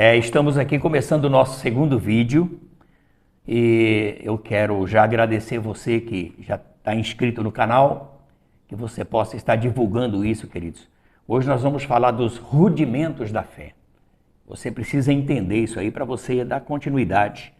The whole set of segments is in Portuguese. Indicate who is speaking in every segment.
Speaker 1: Estamos aqui começando o nosso segundo vídeo e eu quero já agradecer você que já está inscrito no canal, que você possa estar divulgando isso, queridos. Hoje nós vamos falar dos rudimentos da fé. Você precisa entender isso aí para você dar continuidade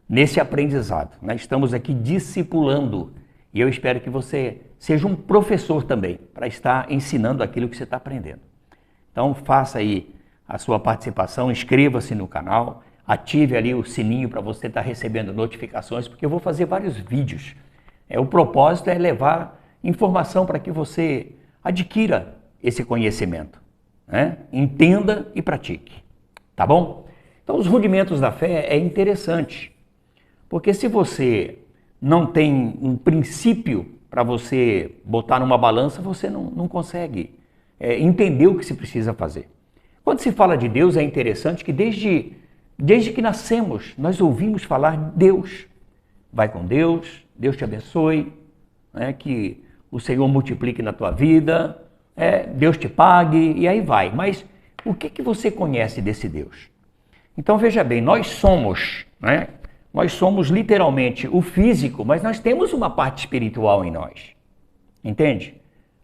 Speaker 1: nesse aprendizado. Nós estamos aqui discipulando e eu espero que você seja um professor também para estar ensinando aquilo que você está aprendendo. Então faça aí a sua participação, inscreva-se no canal, ative ali o sininho para você estar recebendo notificações, porque eu vou fazer vários vídeos. O propósito é levar informação para que você adquira esse conhecimento, né? Entenda e pratique, tá bom? Então os rudimentos da fé é interessante, porque se você não tem um princípio para você botar numa balança, você não consegue entender o que se precisa fazer. Quando se fala de Deus, é interessante que desde que nascemos, nós ouvimos falar de Deus. Vai com Deus, Deus te abençoe, né? Que o Senhor multiplique na tua vida, Deus te pague e aí vai. Mas o que você conhece desse Deus? Então veja bem, nós somos literalmente o físico, mas nós temos uma parte espiritual em nós. Entende?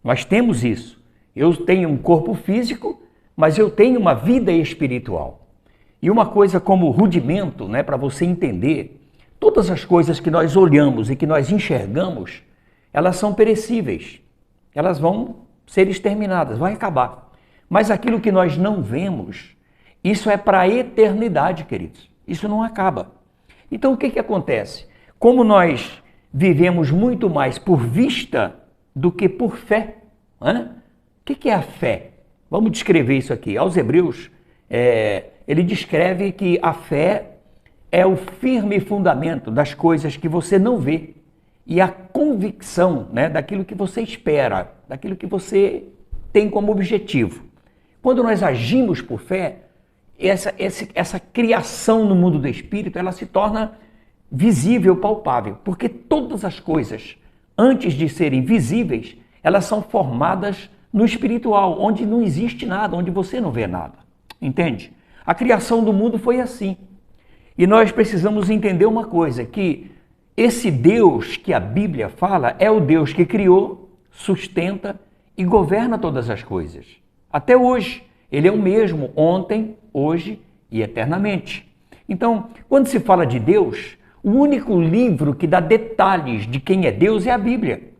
Speaker 1: Nós temos isso. Eu tenho um corpo físico, mas eu tenho uma vida espiritual. E uma coisa como rudimento, né, para você entender, todas as coisas que nós olhamos e que nós enxergamos, elas são perecíveis. Elas vão ser exterminadas, vai acabar. Mas aquilo que nós não vemos, isso é para a eternidade, queridos. Isso não acaba. Então o que acontece? Como nós vivemos muito mais por vista do que por fé, né? O que é a fé? Vamos descrever isso aqui. Aos Hebreus, ele descreve que a fé é o firme fundamento das coisas que você não vê e a convicção, né, daquilo que você espera, daquilo que você tem como objetivo. Quando nós agimos por fé, essa criação no mundo do Espírito, ela se torna visível, palpável, porque todas as coisas, antes de serem visíveis, elas são formadas no espiritual, onde não existe nada, onde você não vê nada. Entende? A criação do mundo foi assim. E nós precisamos entender uma coisa, que esse Deus que a Bíblia fala é o Deus que criou, sustenta e governa todas as coisas. Até hoje, ele é o mesmo ontem, hoje e eternamente. Então, quando se fala de Deus, o único livro que dá detalhes de quem é Deus é a Bíblia.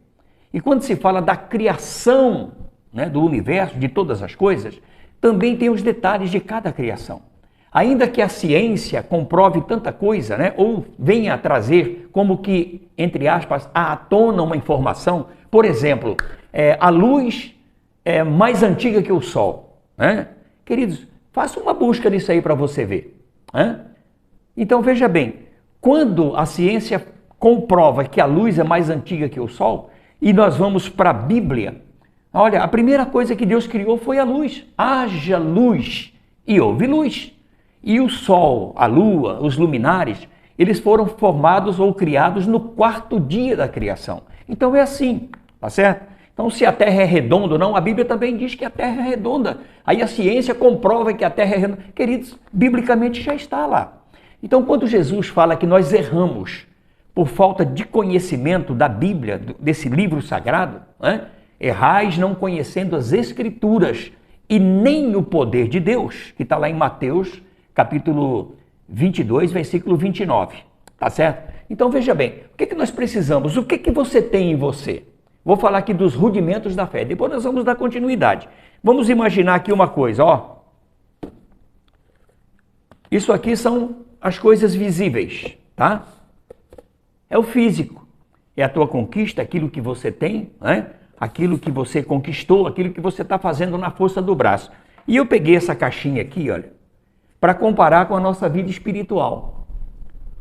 Speaker 1: E quando se fala da criação, né, do universo, de todas as coisas, também tem os detalhes de cada criação. Ainda que a ciência comprove tanta coisa, né, ou venha a trazer como que, entre aspas, à tona uma informação, por exemplo, a luz é mais antiga que o Sol, né? Queridos, faça uma busca nisso aí para você ver, né? Então veja bem, quando a ciência comprova que a luz é mais antiga que o Sol, e nós vamos para a Bíblia, olha, a primeira coisa que Deus criou foi a luz. Haja luz e houve luz. E o Sol, a Lua, os luminares, eles foram formados ou criados no quarto dia da criação. Então é assim, tá certo? Então se a Terra é redonda ou não, a Bíblia também diz que a Terra é redonda. Aí a ciência comprova que a Terra é redonda. Queridos, biblicamente já está lá. Então quando Jesus fala que nós erramos por falta de conhecimento da Bíblia, desse livro sagrado, né? Errais não conhecendo as Escrituras e nem o poder de Deus, que está lá em Mateus, capítulo 22, versículo 29, tá certo? Então veja bem, o que nós precisamos? O que você tem em você? Vou falar aqui dos rudimentos da fé, depois nós vamos dar continuidade. Vamos imaginar aqui uma coisa, ó. Isso aqui são as coisas visíveis, tá? É o físico, é a tua conquista, aquilo que você tem, né? Aquilo que você conquistou, aquilo que você está fazendo na força do braço. E eu peguei essa caixinha aqui, olha, para comparar com a nossa vida espiritual.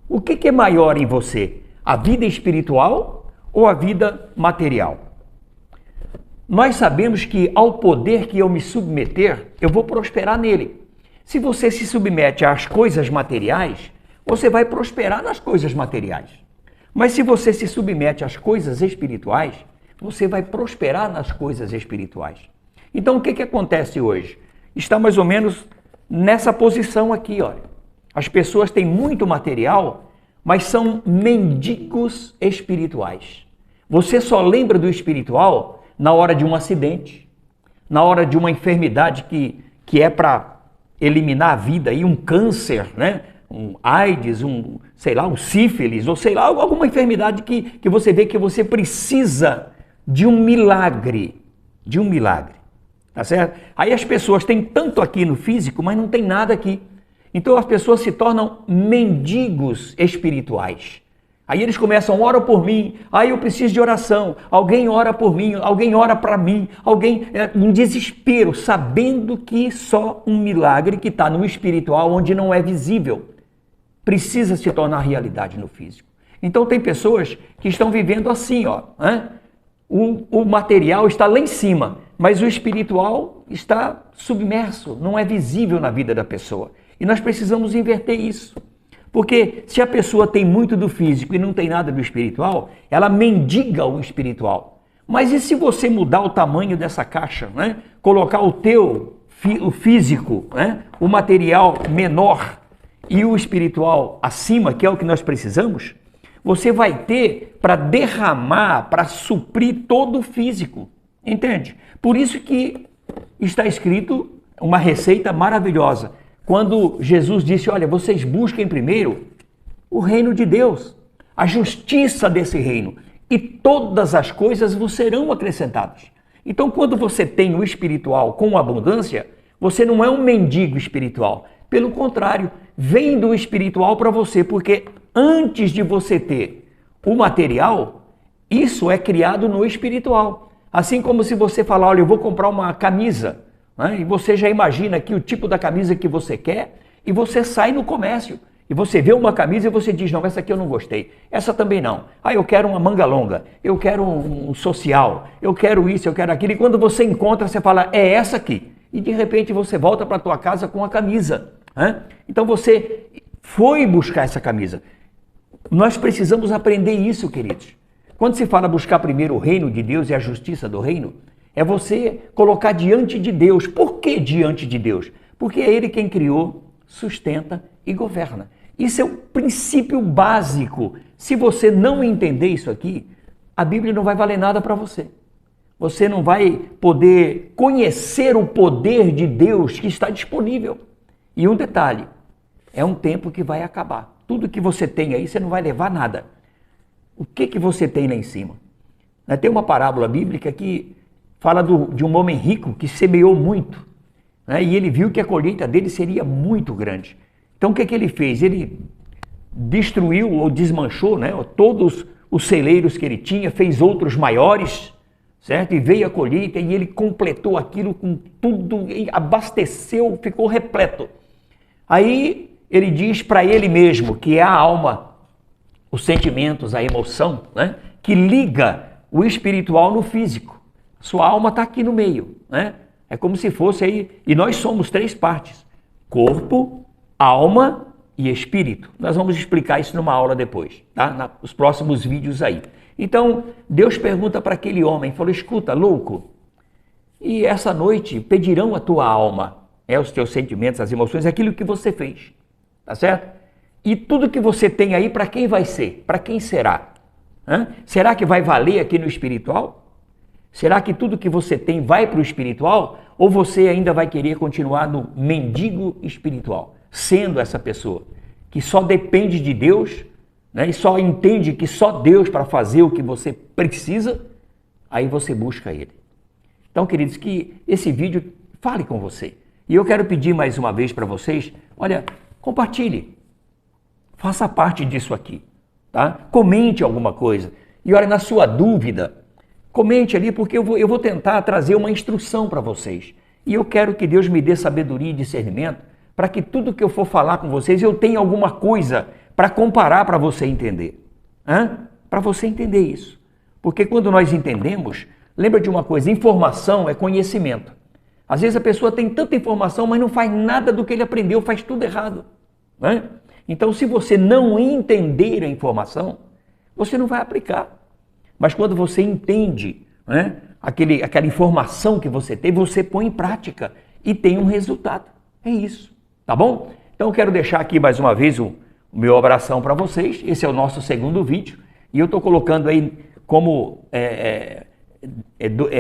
Speaker 1: O que é maior em você? A vida espiritual ou a vida material? Nós sabemos que ao poder que eu me submeter, eu vou prosperar nele. Se você se submete às coisas materiais, você vai prosperar nas coisas materiais. Mas se você se submete às coisas espirituais, você vai prosperar nas coisas espirituais. Então o que acontece hoje? Está mais ou menos nessa posição aqui, olha. As pessoas têm muito material, mas são mendigos espirituais. Você só lembra do espiritual na hora de um acidente, na hora de uma enfermidade que é para eliminar a vida, e um câncer, né? Um AIDS, um sífilis, ou sei lá, alguma enfermidade que você vê que você precisa de um milagre, tá certo? Aí as pessoas têm tanto aqui no físico, mas não tem nada aqui. Então as pessoas se tornam mendigos espirituais. Aí eles começam, ora por mim, aí eu preciso de oração, alguém ora por mim, alguém ora para mim, um desespero, sabendo que só um milagre que está no espiritual, onde não é visível, precisa se tornar realidade no físico. Então tem pessoas que estão vivendo assim, ó, né? O material está lá em cima, mas o espiritual está submerso, não é visível na vida da pessoa. E nós precisamos inverter isso. Porque se a pessoa tem muito do físico e não tem nada do espiritual, ela mendiga o espiritual. Mas e se você mudar o tamanho dessa caixa, né? Colocar o físico, né? O material menor e o espiritual acima, que é o que nós precisamos, você vai ter para derramar, para suprir todo o físico. Entende? Por isso que está escrito uma receita maravilhosa. Quando Jesus disse, olha, vocês busquem primeiro o reino de Deus, a justiça desse reino, e todas as coisas vos serão acrescentadas. Então, quando você tem o espiritual com abundância, você não é um mendigo espiritual. Pelo contrário, vem do espiritual para você, porque antes de você ter o material, isso é criado no espiritual. Assim como se você falar, olha, eu vou comprar uma camisa, né? E você já imagina aqui o tipo da camisa que você quer, e você sai no comércio, e você vê uma camisa e você diz, não, essa aqui eu não gostei, essa também não. Ah, eu quero uma manga longa, eu quero um social, eu quero isso, eu quero aquilo, e quando você encontra, você fala, é essa aqui. E de repente você volta para a tua casa com a camisa. Né? Então você foi buscar essa camisa. Nós precisamos aprender isso, queridos. Quando se fala buscar primeiro o reino de Deus e a justiça do reino, é você colocar diante de Deus. Por que diante de Deus? Porque é Ele quem criou, sustenta e governa. Isso é o princípio básico. Se você não entender isso aqui, a Bíblia não vai valer nada para você. Você não vai poder conhecer o poder de Deus que está disponível. E um detalhe, é um tempo que vai acabar. Tudo que você tem aí, você não vai levar nada. O que você tem lá em cima? Tem uma parábola bíblica que fala de um homem rico que semeou muito, né? E ele viu que a colheita dele seria muito grande. Então o que ele fez? Ele destruiu ou desmanchou, né, todos os celeiros que ele tinha, fez outros maiores, certo? E veio a colheita e ele completou aquilo com tudo, abasteceu, ficou repleto. Aí ele diz para ele mesmo, que é a alma, os sentimentos, a emoção, né, que liga o espiritual no físico. Sua alma está aqui no meio, né? É como se fosse aí, e nós somos três partes, corpo, alma e espírito. Nós vamos explicar isso numa aula depois, tá? Nos próximos vídeos aí. Então, Deus pergunta para aquele homem, falou, escuta, louco, e essa noite pedirão a tua alma, os teus sentimentos, as emoções, aquilo que você fez, tá certo? E tudo que você tem aí, para quem vai ser? Para quem será? Será que vai valer aqui no espiritual? Será que tudo que você tem vai para o espiritual? Ou você ainda vai querer continuar no mendigo espiritual, sendo essa pessoa que só depende de Deus, né, e só entende que só Deus para fazer o que você precisa, aí você busca Ele. Então, queridos, que esse vídeo fale com você. E eu quero pedir mais uma vez para vocês, olha, compartilhe, faça parte disso aqui, tá? Comente alguma coisa. E olha, na sua dúvida, comente ali, porque eu vou tentar trazer uma instrução para vocês. E eu quero que Deus me dê sabedoria e discernimento para que tudo que eu for falar com vocês, eu tenha alguma coisa para comparar para você entender. Para você entender isso. Porque quando nós entendemos, lembra de uma coisa, informação é conhecimento. Às vezes a pessoa tem tanta informação, mas não faz nada do que ele aprendeu, faz tudo errado. Então, se você não entender a informação, você não vai aplicar. Mas quando você entende, né, aquela informação que você tem, você põe em prática e tem um resultado. É isso. Tá bom? Então eu quero deixar aqui mais uma vez o meu abração para vocês. Esse é o nosso segundo vídeo e eu estou colocando aí como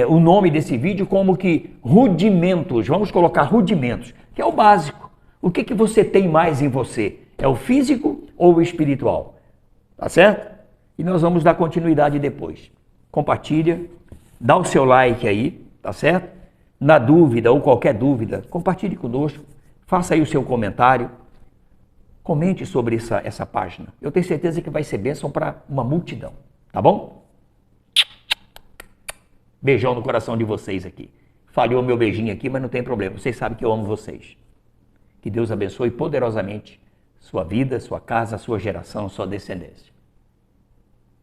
Speaker 1: o nome desse vídeo como que rudimentos. Vamos colocar rudimentos, que é o básico. O que você tem mais em você? É o físico ou o espiritual? Tá certo? E nós vamos dar continuidade depois. Compartilha, dá o seu like aí, tá certo? Na dúvida ou qualquer dúvida, compartilhe conosco, faça aí o seu comentário, comente sobre essa página. Eu tenho certeza que vai ser bênção para uma multidão, tá bom? Beijão no coração de vocês aqui. Falhou meu beijinho aqui, mas não tem problema, vocês sabem que eu amo vocês. Que Deus abençoe poderosamente sua vida, sua casa, sua geração, sua descendência.